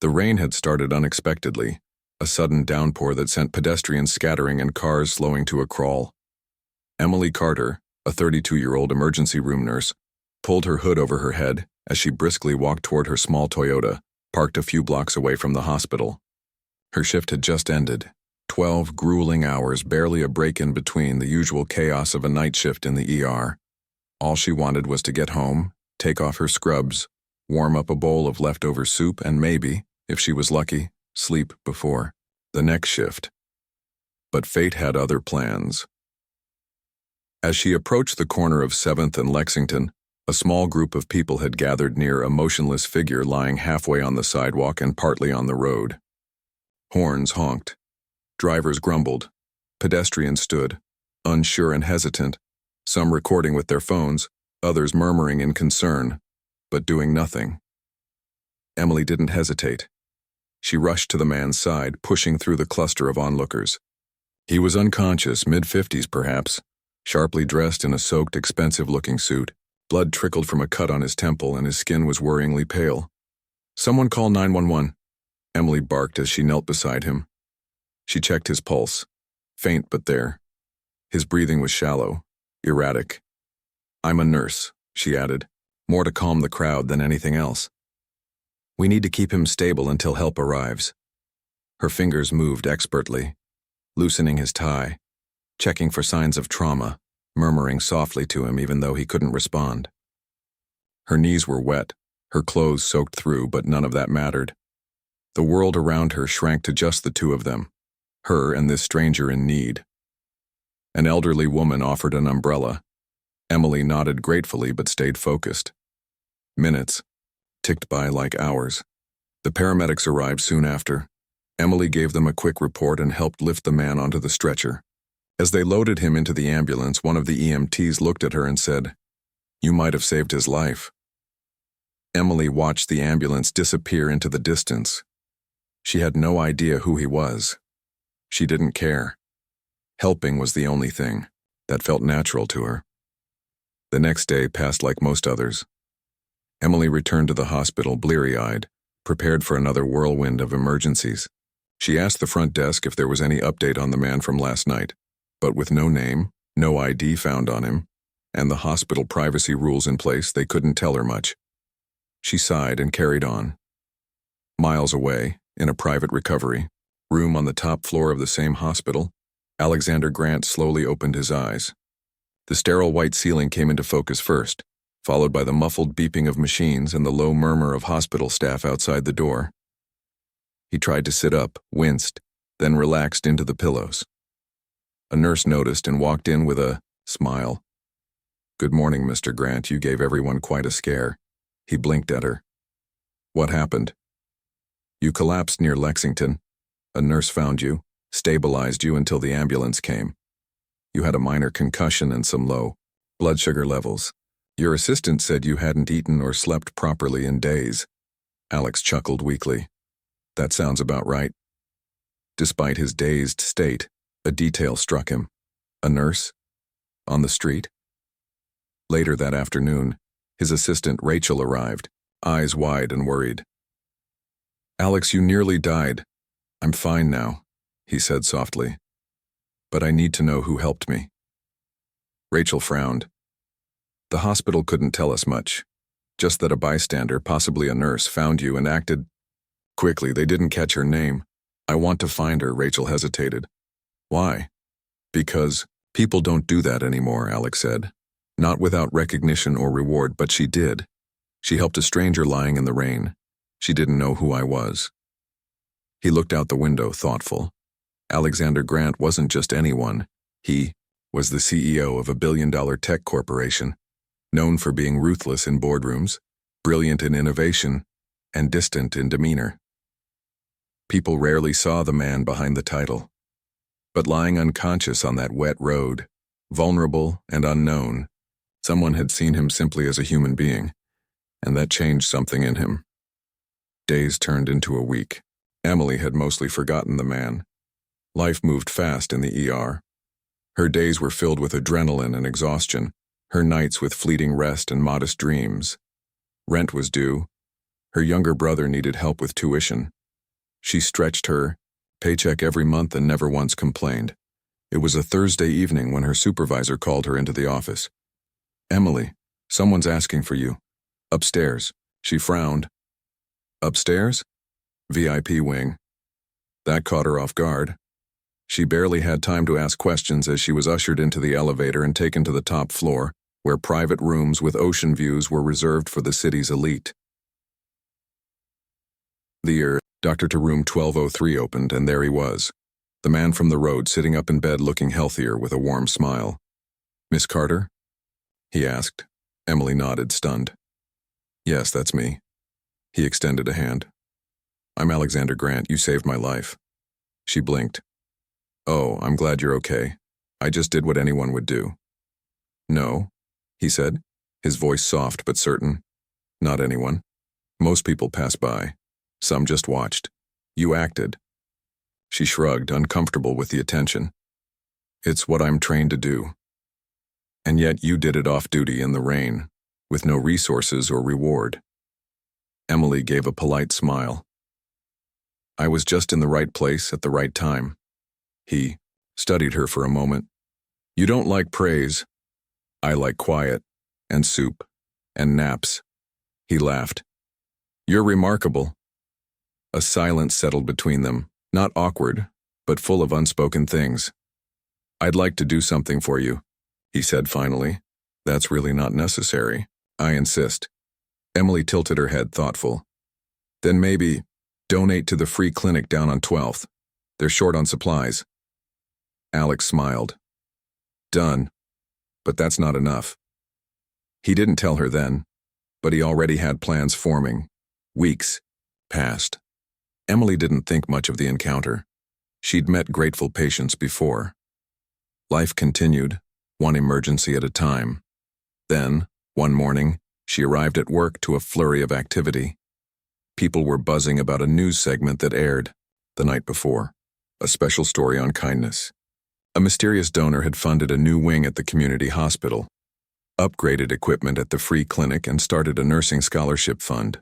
The rain had started unexpectedly, a sudden downpour that sent pedestrians scattering and cars slowing to a crawl. Emily Carter, a 32-year-old emergency room nurse, pulled her hood over her head as she briskly walked toward her small Toyota, parked a few blocks away from the hospital. Her shift had just ended, 12 grueling hours, barely a break in between the usual chaos of a night shift in the ER. All she wanted was to get home, take off her scrubs, warm up a bowl of leftover soup, and maybe, if she was lucky, sleep before the next shift. But fate had other plans. As she approached the corner of 7th and Lexington, a small group of people had gathered near a motionless figure lying halfway on the sidewalk and partly on the road. Horns honked. Drivers grumbled. Pedestrians stood, unsure and hesitant, some recording with their phones, others murmuring in concern, but doing nothing. Emily didn't hesitate. She rushed to the man's side, pushing through the cluster of onlookers. He was unconscious, mid-50s perhaps, sharply dressed in a soaked, expensive-looking suit. Blood trickled from a cut on his temple and his skin was worryingly pale. "Someone call 911, Emily barked as she knelt beside him. She checked his pulse, faint but there. His breathing was shallow, erratic. "I'm a nurse," she added, more to calm the crowd than anything else. "We need to keep him stable until help arrives." Her fingers moved expertly, loosening his tie, checking for signs of trauma, murmuring softly to him even though he couldn't respond. Her knees were wet, her clothes soaked through, but none of that mattered. The world around her shrank to just the two of them, her and this stranger in need. An elderly woman offered an umbrella. Emily nodded gratefully but stayed focused. Minutes ticked by like hours. The paramedics arrived soon after. Emily gave them a quick report and helped lift the man onto the stretcher. As they loaded him into the ambulance, one of the EMTs looked at her and said, "You might have saved his life." Emily watched the ambulance disappear into the distance. She had no idea who he was. She didn't care. Helping was the only thing that felt natural to her. The next day passed like most others. Emily returned to the hospital bleary-eyed, prepared for another whirlwind of emergencies. She asked the front desk if there was any update on the man from last night, but with no name, no ID found on him, and the hospital privacy rules in place, they couldn't tell her much. She sighed and carried on. Miles away, in a private recovery room on the top floor of the same hospital, Alexander Grant slowly opened his eyes. The sterile white ceiling came into focus first, followed by the muffled beeping of machines and the low murmur of hospital staff outside the door. He tried to sit up, winced, then relaxed into the pillows. A nurse noticed and walked in with a smile. "Good morning, Mr. Grant. You gave everyone quite a scare." He blinked at her. "What happened?" "You collapsed near Lexington. A nurse found you, stabilized you until the ambulance came. You had a minor concussion and some low blood sugar levels. Your assistant said you hadn't eaten or slept properly in days." Alex chuckled weakly. "That sounds about right." Despite his dazed state, a detail struck him. A nurse? On the street? Later that afternoon, his assistant Rachel arrived, eyes wide and worried. "Alex, you nearly died." "I'm fine now," he said softly. "But I need to know who helped me." Rachel frowned. "The hospital couldn't tell us much. Just that a bystander, possibly a nurse, found you and acted quickly. They didn't catch her name." "I want to find her," Rachel hesitated. "Why?" "Because people don't do that anymore," Alex said. "Not without recognition or reward, but she did. She helped a stranger lying in the rain. She didn't know who I was." He looked out the window, thoughtful. Alexander Grant wasn't just anyone. He was the CEO of a billion-dollar tech corporation, known for being ruthless in boardrooms, brilliant in innovation, and distant in demeanor. People rarely saw the man behind the title. But lying unconscious on that wet road, vulnerable and unknown, someone had seen him simply as a human being, and that changed something in him. Days turned into a week. Emily had mostly forgotten the man. Life moved fast in the ER. Her days were filled with adrenaline and exhaustion, her nights with fleeting rest and modest dreams. Rent was due, Her younger brother needed help with tuition. She stretched her paycheck every month and never once complained. It was a Thursday evening when her supervisor called her into the office. "Emily, someone's asking for you. Upstairs." She frowned. "Upstairs?" "VIP wing." That caught her off guard. She barely had time to ask questions as she was ushered into the elevator and taken to the top floor, where private rooms with ocean views were reserved for the city's elite. The doctor to room 1203 opened, and there he was, the man from the road sitting up in bed looking healthier with a warm smile. "Miss Carter?" he asked. Emily nodded, stunned. "Yes, that's me." He extended a hand. "I'm Alexander Grant. You saved my life." She blinked. "Oh, I'm glad you're okay. I just did what anyone would do." "No," he said, his voice soft but certain. "Not anyone. Most people pass by. Some just watched. You acted." She shrugged, uncomfortable with the attention. "It's what I'm trained to do. And yet you did it off-duty in the rain, with no resources or reward." Emily gave a polite smile. "I was just in the right place at the right time." He studied her for a moment. "You don't like praise. I like quiet, and soup, and naps." He laughed. "You're remarkable." A silence settled between them, not awkward, but full of unspoken things. "I'd like to do something for you," he said finally. "That's really not necessary. I insist." Emily tilted her head, thoughtful. "Then maybe donate to the free clinic down on 12th. They're short on supplies." Alex smiled. "Done. But that's not enough." He didn't tell her then, but he already had plans forming. Weeks passed. Emily didn't think much of the encounter. She'd met grateful patients before. Life continued, one emergency at a time. Then, one morning, she arrived at work to a flurry of activity. People were buzzing about a news segment that aired the night before, a special story on kindness. A mysterious donor had funded a new wing at the community hospital, upgraded equipment at the free clinic, and started a nursing scholarship fund.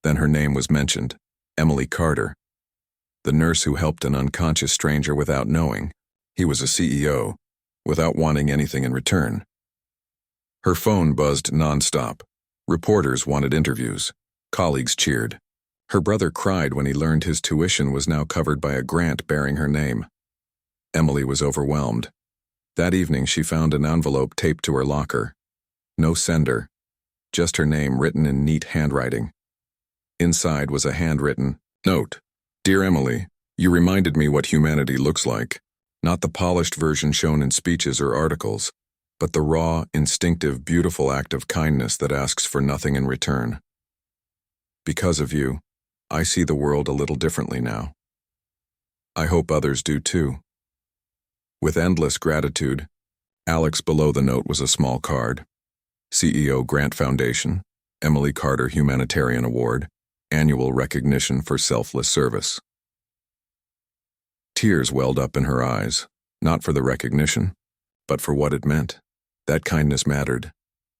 Then her name was mentioned, Emily Carter, the nurse who helped an unconscious stranger without knowing. He was a CEO, without wanting anything in return. Her phone buzzed nonstop. Reporters wanted interviews. Colleagues cheered. Her brother cried when he learned his tuition was now covered by a grant bearing her name. Emily was overwhelmed. That evening she found an envelope taped to her locker. No sender, just her name written in neat handwriting. Inside was a handwritten note. "Dear Emily, you reminded me what humanity looks like. Not the polished version shown in speeches or articles, but the raw, instinctive, beautiful act of kindness that asks for nothing in return. Because of you, I see the world a little differently now. I hope others do too." With endless gratitude, Alex below the note was a small card. CEO Grant Foundation, Emily Carter Humanitarian Award, Annual Recognition for Selfless Service. Tears welled up in her eyes, not for the recognition, but for what it meant. That kindness mattered,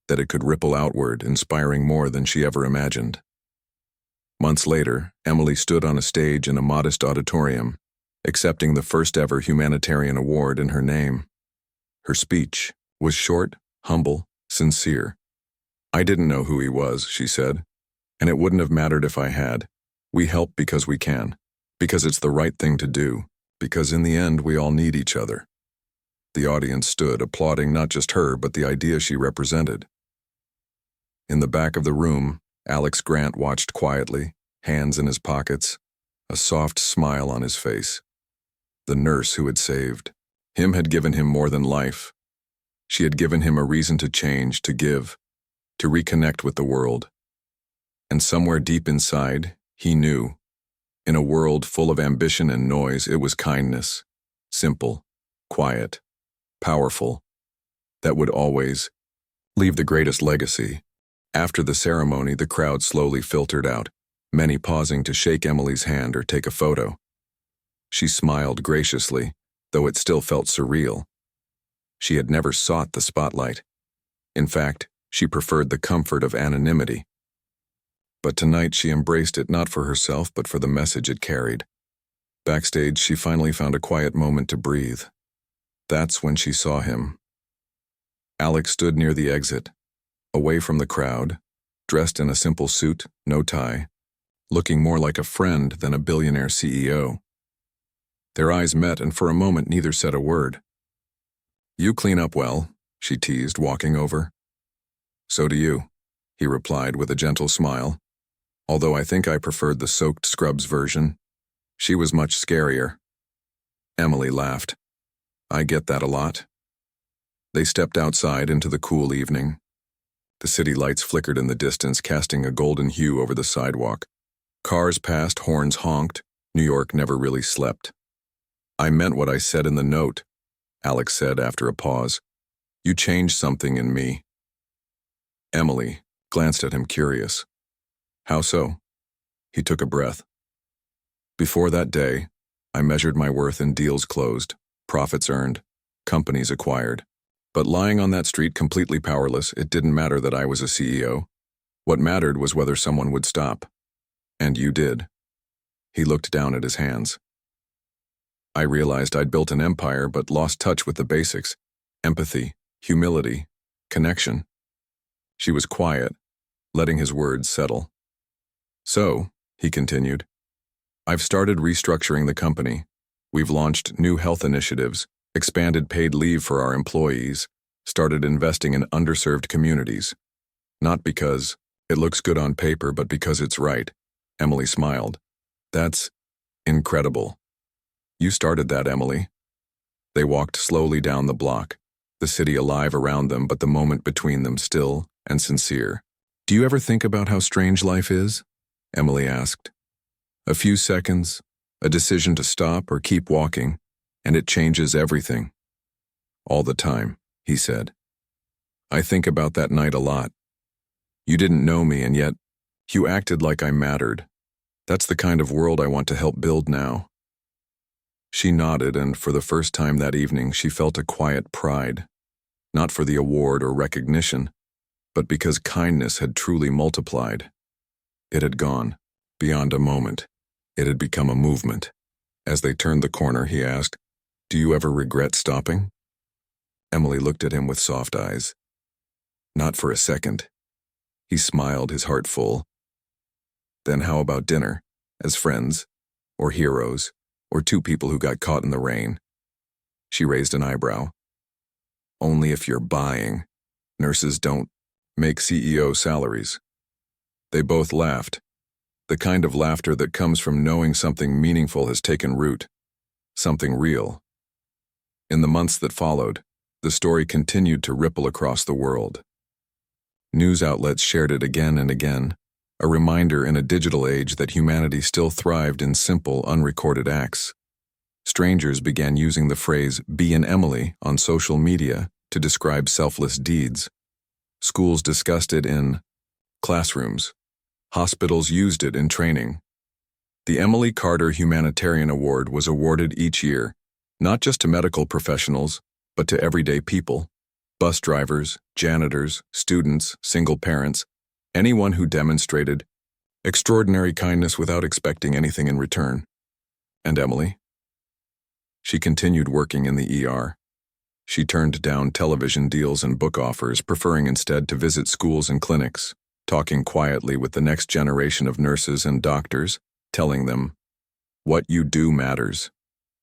that it could ripple outward, inspiring more than she ever imagined. Months later, Emily stood on a stage in a modest auditorium, accepting the first ever humanitarian award in her name. Her speech was short, humble, sincere. "I didn't know who he was," she said, "and it wouldn't have mattered if I had. We help because we can, because it's the right thing to do, because in the end we all need each other." The audience stood, applauding not just her, but the idea she represented. In the back of the room, Alex Grant watched quietly, hands in his pockets, a soft smile on his face. The nurse who had saved him had given him more than life. She had given him a reason to change, to give, to reconnect with the world. And somewhere deep inside, he knew, in a world full of ambition and noise, it was kindness, simple, quiet, powerful, that would always leave the greatest legacy. After the ceremony, the crowd slowly filtered out, many pausing to shake Emily's hand or take a photo. She smiled graciously, though it still felt surreal. She had never sought the spotlight. In fact, she preferred the comfort of anonymity. But tonight she embraced it not for herself but for the message it carried. Backstage, she finally found a quiet moment to breathe. That's when she saw him. Alex stood near the exit, away from the crowd, dressed in a simple suit, no tie, looking more like a friend than a billionaire CEO. Their eyes met, and for a moment neither said a word. "You clean up well," she teased, walking over. "So do you," he replied with a gentle smile. "Although I think I preferred the soaked scrubs version. She was much scarier." Emily laughed. "I get that a lot." They stepped outside into the cool evening. The city lights flickered in the distance, casting a golden hue over the sidewalk. Cars passed, horns honked. New York never really slept. "I meant what I said in the note," Alex said after a pause. "You changed something in me." Emily glanced at him, curious. "How so?" He took a breath. "Before that day, I measured my worth in deals closed, profits earned, companies acquired. But lying on that street completely powerless, it didn't matter that I was a CEO. What mattered was whether someone would stop. And you did." He looked down at his hands. "I realized I'd built an empire but lost touch with the basics: empathy, humility, connection." She was quiet, letting his words settle. "So," he continued, "I've started restructuring the company. We've launched new health initiatives, expanded paid leave for our employees, started investing in underserved communities. Not because it looks good on paper, but because it's right." Emily smiled. "That's incredible." "You started that, Emily." They walked slowly down the block, the city alive around them, but the moment between them still and sincere. "Do you ever think about how strange life is?" Emily asked. "A few seconds, a decision to stop or keep walking, and it changes everything." "All the time," he said. "I think about that night a lot. You didn't know me, and yet you acted like I mattered. That's the kind of world I want to help build now." She nodded, and for the first time that evening she felt a quiet pride, not for the award or recognition, but because kindness had truly multiplied. It had gone beyond a moment. It had become a movement. As they turned the corner, he asked, "Do you ever regret stopping?" Emily looked at him with soft eyes. "Not for a second." He smiled, his heart full. "Then how about dinner? As friends? Or heroes? Or two people who got caught in the rain?" She raised an eyebrow. "Only if you're buying. Nurses don't make CEO salaries." They both laughed, the kind of laughter that comes from knowing something meaningful has taken root, something real. In the months that followed, the story continued to ripple across the world. News outlets shared it again and again, a reminder in a digital age that humanity still thrived in simple, unrecorded acts. Strangers began using the phrase "be an Emily" on social media to describe selfless deeds. Schools discussed it in classrooms. Hospitals used it in training. The Emily Carter Humanitarian Award was awarded each year, not just to medical professionals, but to everyday people: bus drivers, janitors, students, single parents, anyone who demonstrated extraordinary kindness without expecting anything in return. And Emily? She continued working in the ER. She turned down television deals and book offers, preferring instead to visit schools and clinics, talking quietly with the next generation of nurses and doctors, telling them, "What you do matters."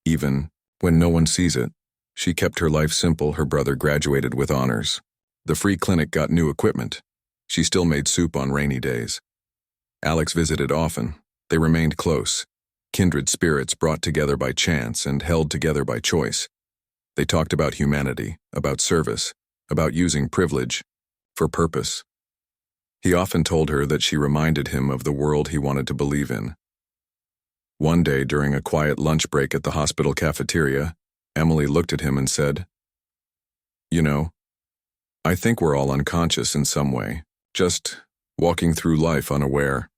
Even when no one sees it, she kept her life simple. Her brother graduated with honors. The free clinic got new equipment. She still made soup on rainy days. Alex visited often. They remained close, kindred spirits brought together by chance and held together by choice. They talked about humanity, about service, about using privilege for purpose. He often told her that she reminded him of the world he wanted to believe in. One day, during a quiet lunch break at the hospital cafeteria, Emily looked at him and said, "You know, I think we're all unconscious in some way, just walking through life unaware,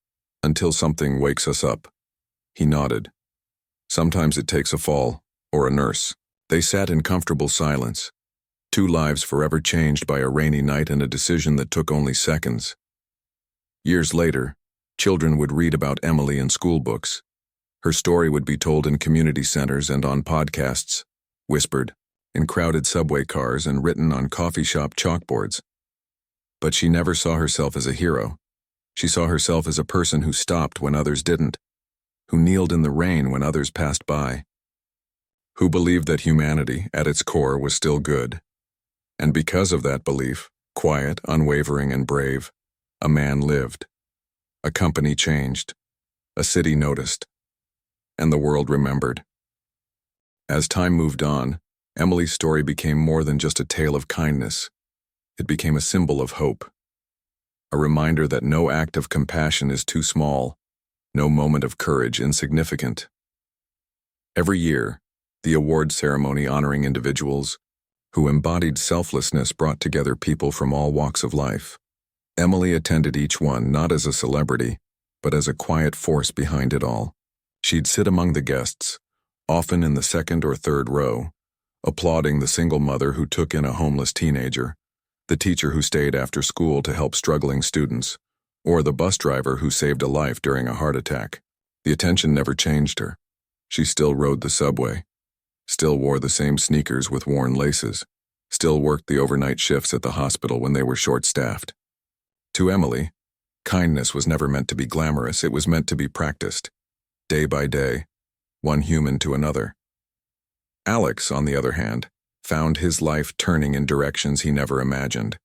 until something wakes us up." He nodded. "Sometimes it takes a fall, or a nurse." They sat in comfortable silence, two lives forever changed by a rainy night and a decision that took only seconds. Years later, Children would read about Emily in school books. Her story would be told in community centers and on podcasts, whispered, in crowded subway cars and written on coffee shop chalkboards. But she never saw herself as a hero. She saw herself as a person who stopped when others didn't, who kneeled in the rain when others passed by, who believed that humanity, at its core, was still good. And because of that belief, quiet, unwavering, and brave, a man lived. A company changed. A city noticed. And the world remembered. As time moved on, Emily's story became more than just a tale of kindness. It became a symbol of hope. A reminder that no act of compassion is too small, no moment of courage insignificant. Every year, the award ceremony honoring individuals who embodied selflessness brought together people from all walks of life. Emily attended each one not as a celebrity, but as a quiet force behind it all. She'd sit among the guests, often in the second or third row, applauding the single mother who took in a homeless teenager, the teacher who stayed after school to help struggling students, or the bus driver who saved a life during a heart attack. The attention never changed her. She still rode the subway, still wore the same sneakers with worn laces, still worked the overnight shifts at the hospital when they were short-staffed. To Emily, kindness was never meant to be glamorous, it was meant to be practiced, day by day, one human to another. Alex, on the other hand, found his life turning in directions he never imagined.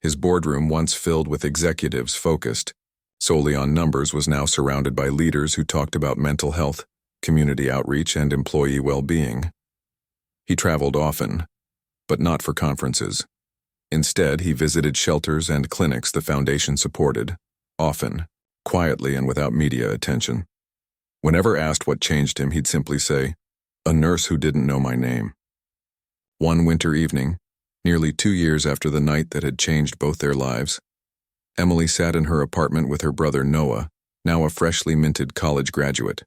His boardroom, once filled with executives focused solely on numbers, was now surrounded by leaders who talked about mental health, community outreach, and employee well-being. He traveled often, but not for conferences. Instead, he visited shelters and clinics the foundation supported, often, quietly and without media attention. Whenever asked what changed him, he'd simply say, "A nurse who didn't know my name." One winter evening, nearly 2 years after the night that had changed both their lives, Emily sat in her apartment with her brother Noah, now a freshly minted college graduate.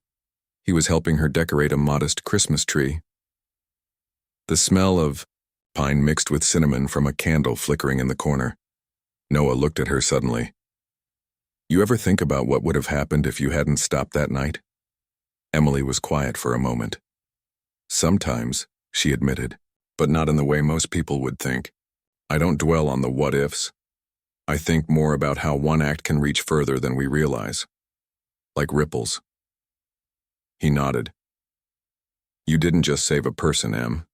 He was helping her decorate a modest Christmas tree. The smell of pine mixed with cinnamon from a candle flickering in the corner. Noah looked at her suddenly. "You ever think about what would have happened if you hadn't stopped that night?" Emily was quiet for a moment. "Sometimes," she admitted, "but not in the way most people would think. I don't dwell on the what-ifs. I think more about how one act can reach further than we realize. Like ripples." He nodded. "You didn't just save a person, Em.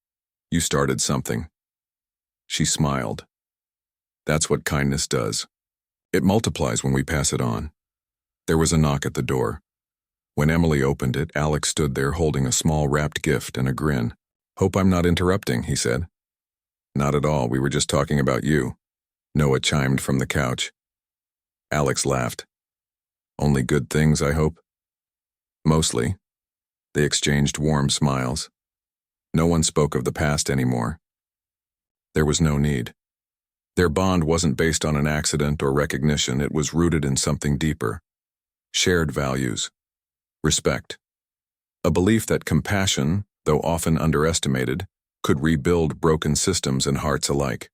You started something." She smiled. "That's what kindness does. It multiplies when we pass it on." There was a knock at the door. When Emily opened it, Alex stood there holding a small wrapped gift and a grin. "Hope I'm not interrupting," he said. "Not at all, we were just talking about you," Noah chimed from the couch. Alex laughed. "Only good things, I hope?" "Mostly." They exchanged warm smiles. No one spoke of the past anymore. There was no need. Their bond wasn't based on an accident or recognition, it was rooted in something deeper. Shared values. Respect. A belief that compassion, though often underestimated, could rebuild broken systems and hearts alike.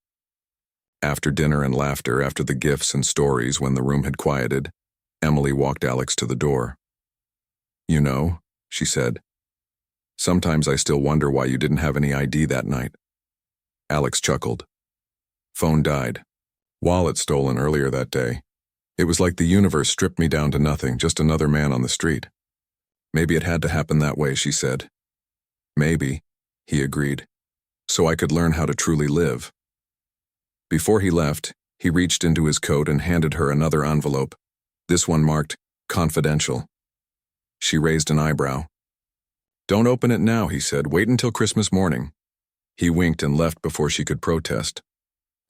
After dinner and laughter, after the gifts and stories, when the room had quieted, Emily walked Alex to the door. "You know," she said, "sometimes I still wonder why you didn't have any ID that night." Alex chuckled. "Phone died. Wallet stolen earlier that day. It was like the universe stripped me down to nothing, just another man on the street." "Maybe it had to happen that way," she said. "Maybe," he agreed, "so I could learn how to truly live." Before he left, he reached into his coat and handed her another envelope, this one marked "Confidential." She raised an eyebrow. "Don't open it now," he said. "Wait until Christmas morning." He winked and left before she could protest.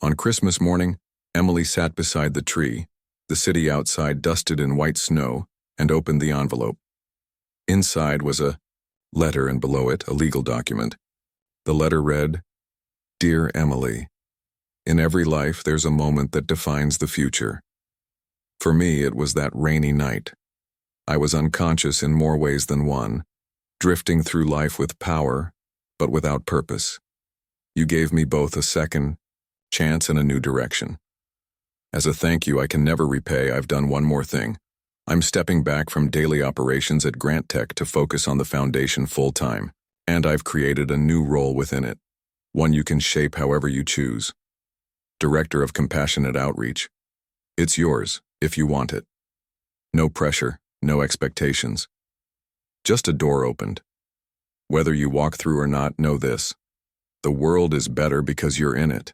On Christmas morning, Emily sat beside the tree, the city outside dusted in white snow, and opened the envelope. Inside was a letter and below it a legal document. The letter read, "Dear Emily, in every life there's a moment that defines the future. For me, it was that rainy night. I was unconscious in more ways than one, drifting through life with power, but without purpose. You gave me both a second chance and a new direction. As a thank you I can never repay, I've done one more thing. I'm stepping back from daily operations at Grant Tech to focus on the foundation full-time, and I've created a new role within it, one you can shape however you choose. Director of Compassionate Outreach. It's yours, if you want it. No pressure, no expectations. Just a door opened. Whether you walk through or not, know this. The world is better because you're in it.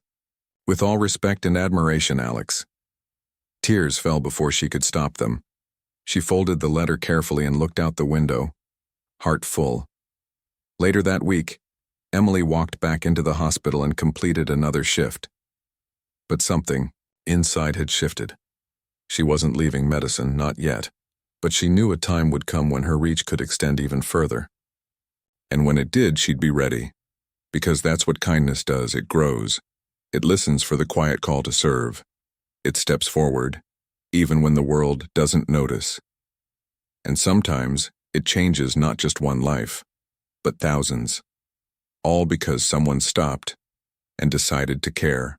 With all respect and admiration, Alex. Tears fell before she could stop them. She folded the letter carefully and looked out the window, heart full. Later that week, Emily walked back into the hospital and completed another shift. But something inside had shifted. She wasn't leaving medicine, not yet, but she knew a time would come when her reach could extend even further. And when it did, she'd be ready. Because that's what kindness does, it grows. It listens for the quiet call to serve. It steps forward, even when the world doesn't notice. And sometimes, it changes not just one life, but thousands. All because someone stopped and decided to care.